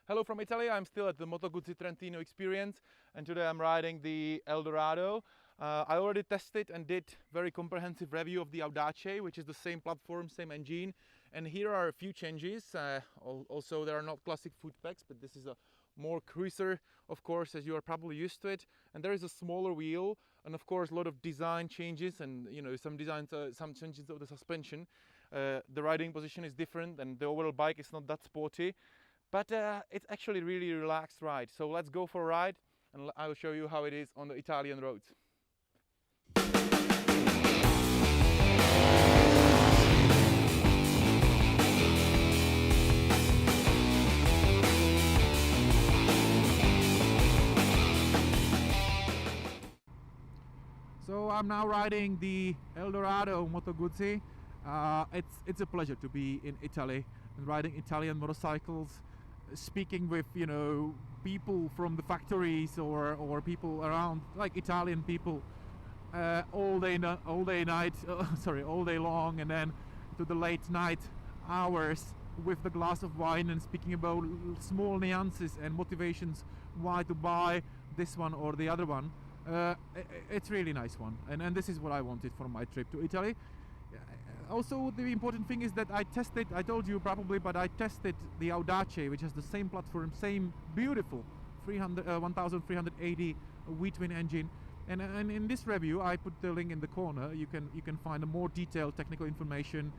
Hello from Italy. I'm still at the Moto Guzzi Trentino experience, and today I'm riding the Eldorado. I already tested and did very comprehensive review of the Audace, which is the same platform, same engine. And here are a few changes. Also, there are not classic foot pegs, but this is a more cruiser, of course, as you are probably used to it. And there is a smaller wheel, and of course, a lot of design changes, and some changes of the suspension. The riding position is different, and the overall bike is not that sporty. But it's actually really relaxed ride. So let's go for a ride and I will show you how it is on the Italian roads. So I'm now riding the Eldorado Moto Guzzi. It's a pleasure to be in Italy and riding Italian motorcycles, speaking with people from the factories or people around, like Italian people, all day long, and then to the late night hours with the glass of wine and speaking about small nuances and motivations why to buy this one or the other one. It's really nice one, and this is what I wanted for my trip to Italy. Also, the important thing is that I told you probably, but I tested the Audace, which has the same platform, same beautiful 1380 V-twin engine, and in this review I put the link in the corner. You can find a more detailed technical information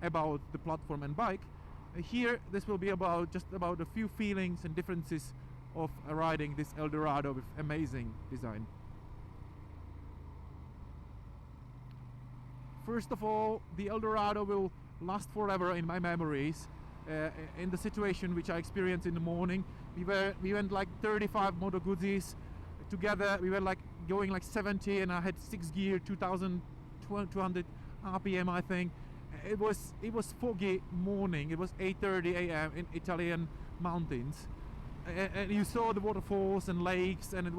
about the platform and bike. Here this will be just about a few feelings and differences of riding this Eldorado with amazing design. First of all, the Eldorado will last forever in my memories. In the situation which I experienced in the morning, we went like 35 Moto Guzzis together. We were like going like 70, and I had 6 gear, 2200 RPM, I think. It was foggy morning. It was 8:30 a.m. in Italian mountains, and you saw the waterfalls and lakes, and it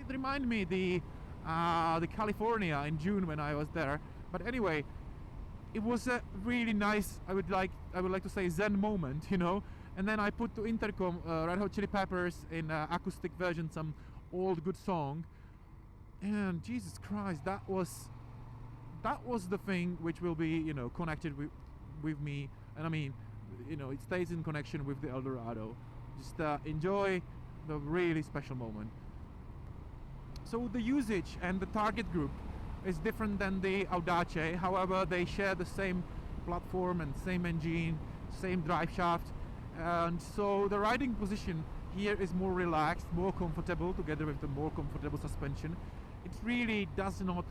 reminded me the California in June when I was there. But anyway, it was a really nice, I would like to say, zen moment, And then I put to intercom Red Hot Chili Peppers in acoustic version, some old good song, and Jesus Christ, that was the thing which will be connected with me, and I mean, it stays in connection with the Eldorado. Just enjoy the really special moment. So the usage and the target group is different than the Audace. However, they share the same platform and same engine, same drive shaft, and so the riding position here is more relaxed, more comfortable, together with the more comfortable suspension. It really does not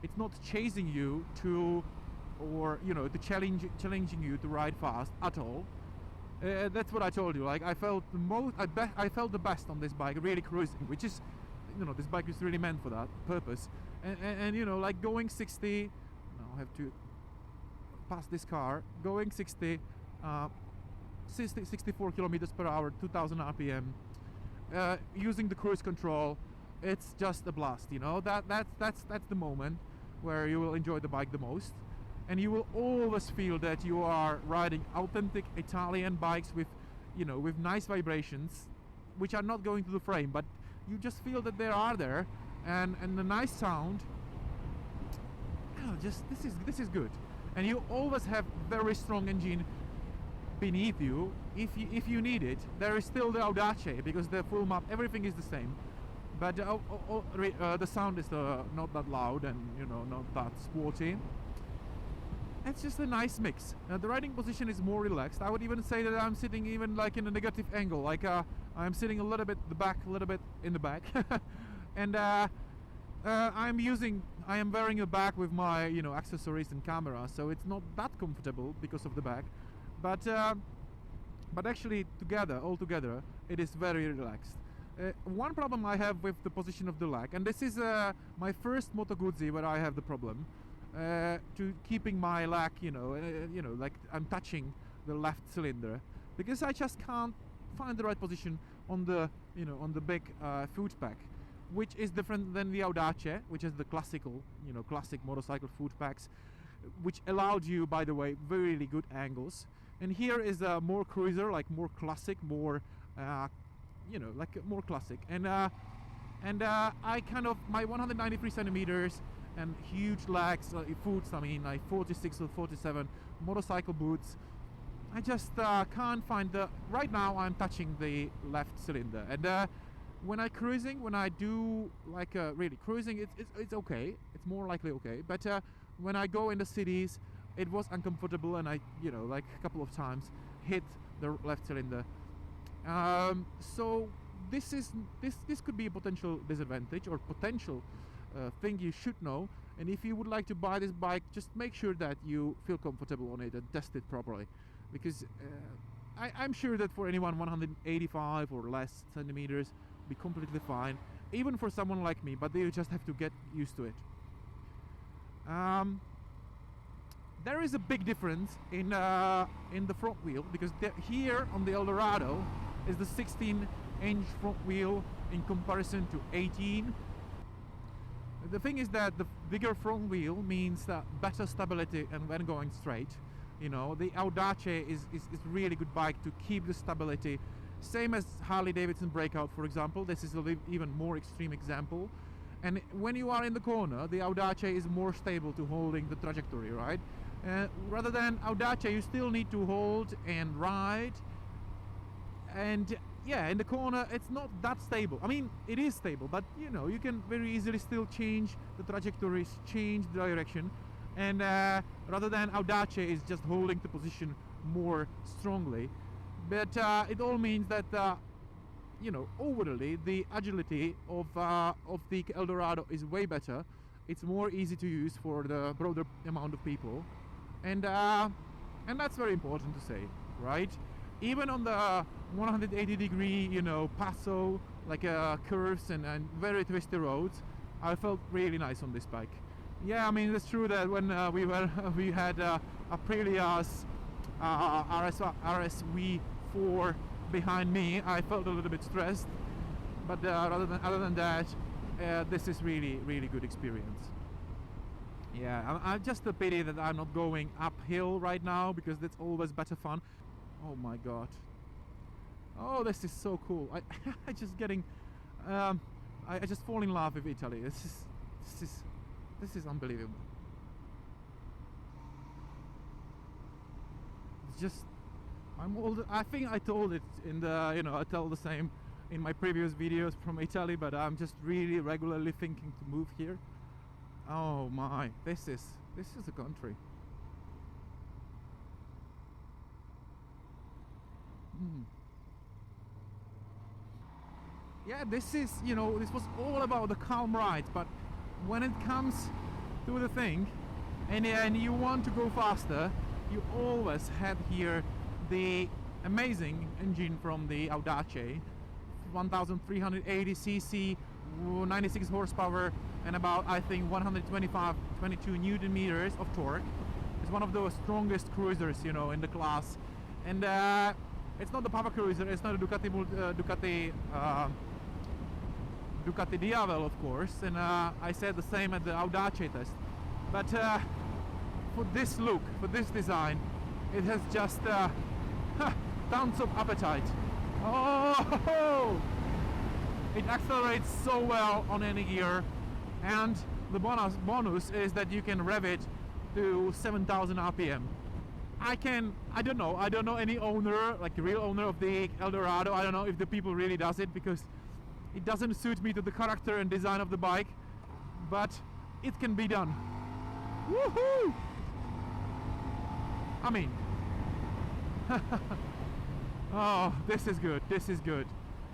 it's not chasing you to, or challenging you to ride fast at all. That's what I told you. Like, I felt the best on this bike, really cruising, which is, this bike is really meant for that purpose. And like going 60. Now I have to pass this car. Going 64 kilometers per hour, 2000 RPM, using the cruise control. It's just a blast. That's the moment where you will enjoy the bike the most. And you will always feel that you are riding authentic Italian bikes with nice vibrations, which are not going to the frame, but you just feel that they are there, and the nice sound. This is good. And you always have very strong engine beneath you if you need it. There is still the Audace, because the full map, everything is the same, but the sound is not that loud and not that sporty. It's just a nice mix. The riding position is more relaxed. I would even say that I'm sitting even like in a negative angle, like I'm sitting a little bit in the back, and I am wearing a bag with my accessories and camera, so it's not that comfortable because of the bag, but actually all together it is very relaxed. One problem I have with the position of the leg, and this is my first Moto Guzzi where I have the problem. To keeping my leg, like I'm touching the left cylinder, because I just can't find the right position on the big foot peg, which is different than the Audace, which is the classic motorcycle foot pegs, which allowed you, by the way, really good angles. and here is a more cruiser, like more classic, more you know, like more classic. And I kind of, my 193 centimeters and huge legs, boots, I mean like 46 or 47 motorcycle boots. I just can't find the, right now I'm touching the left cylinder, and when I cruising, when I do like really cruising, it's okay, it's more likely okay, but when I go in the cities, it was uncomfortable, and I, you know, like a couple of times hit the left cylinder. So this could be a potential disadvantage or potential thing you should know. And if you would like to buy this bike, just make sure that you feel comfortable on it and test it properly, because I'm sure that for anyone 185 or less centimeters be completely fine, even for someone like me, but they just have to get used to it. There is a big difference in the front wheel, because here on the Eldorado is the 16-inch front wheel in comparison to 18. The thing is that the bigger front wheel means better stability and when going straight. You know, the Audace is really good bike to keep the stability. Same as Harley Davidson Breakout, for example. This is an even more extreme example. And when you are in the corner, the Audace is more stable to holding the trajectory, right? Rather than Audace, you still need to hold and ride. And yeah, in the corner, it's not that stable. I mean, it is stable, but you know, you can very easily still change the trajectories, change the direction. And rather than Audace is just holding the position more strongly. But it all means that, you know, overall, the agility of the Eldorado is way better. It's more easy to use for the broader amount of people. And that's very important to say, right? Even on the 180-degree, you know, passo, like curves and very twisty roads, I felt really nice on this bike. Yeah, I mean, it's true that when we had Aprilia's RSV4 behind me, I felt a little bit stressed. But other than that, this is really good experience. Yeah, I'm just a pity that I'm not going uphill right now, because that's always better fun. Oh my god. Oh, this is so cool. I just getting I just fall in love with Italy. This is unbelievable. It's just, I think I told it in the, you know, I tell the same in my previous videos from Italy, but I'm just really regularly thinking to move here. Oh my, this is a country. Yeah, this is, you know, this was all about the calm ride, but when it comes to the thing and you want to go faster, you always have here the amazing engine from the Audace, 1380 cc, 96 horsepower, and about, I think, 122 newton meters of torque. It's one of the strongest cruisers, you know, in the class. And it's not the Papa cruiser, it's not a Ducati Diavel, of course, and I said the same at the Audace test. But for this look, for this design, it has just tons of appetite. Oh! It accelerates so well on any gear, and the bonus is that you can rev it to 7,000 RPM. I don't know any owner, like a real owner of the Eldorado. I don't know if the people really does it, because it doesn't suit me to the character and design of the bike, but it can be done. Woohoo! I mean, oh, this is good, this is good.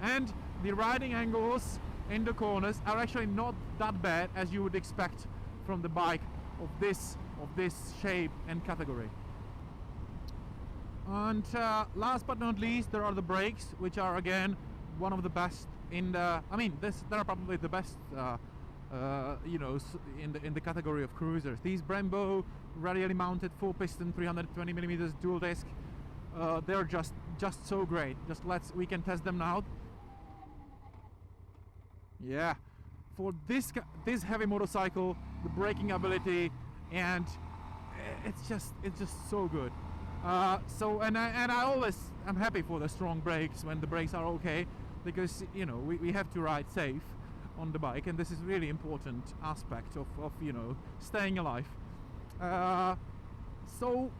And the riding angles in the corners are actually not that bad as you would expect from the bike of this shape and category. And last but not least, there are the brakes, which are again one of the best in the, I mean, they're probably the best you know, in the category of cruisers. These Brembo radially mounted 4-piston 320mm dual disc, they're just so great. Just we can test them now. Yeah, for this heavy motorcycle, the braking ability, and it's just so good. So and I always am happy for the strong brakes when the brakes are okay, because you know we have to ride safe on the bike, and this is really important aspect of you know staying alive. So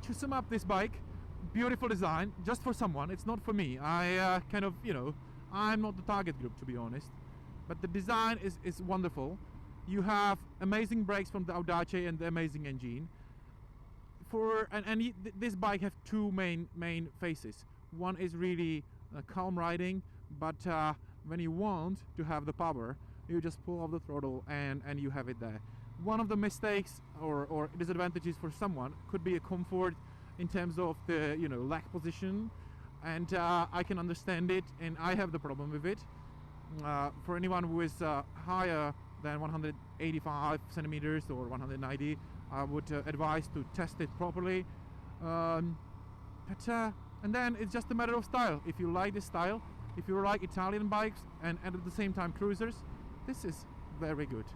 to sum up this bike, beautiful design, just for someone, it's not for me. I kind of, you know, I'm not the target group, to be honest, but the design is wonderful. You have amazing brakes from the Audace and the amazing engine. This bike have two main faces. One is really calm riding, but when you want to have the power, you just pull off the throttle and you have it there. One of the mistakes or disadvantages for someone could be a comfort in terms of the, you know, leg position, and I can understand it, and I have the problem with it. For anyone who is higher than 185 centimeters or 190, I would advise to test it properly. And then it's just a matter of style. If you like this style, if you like Italian bikes and at the same time cruisers, this is very good.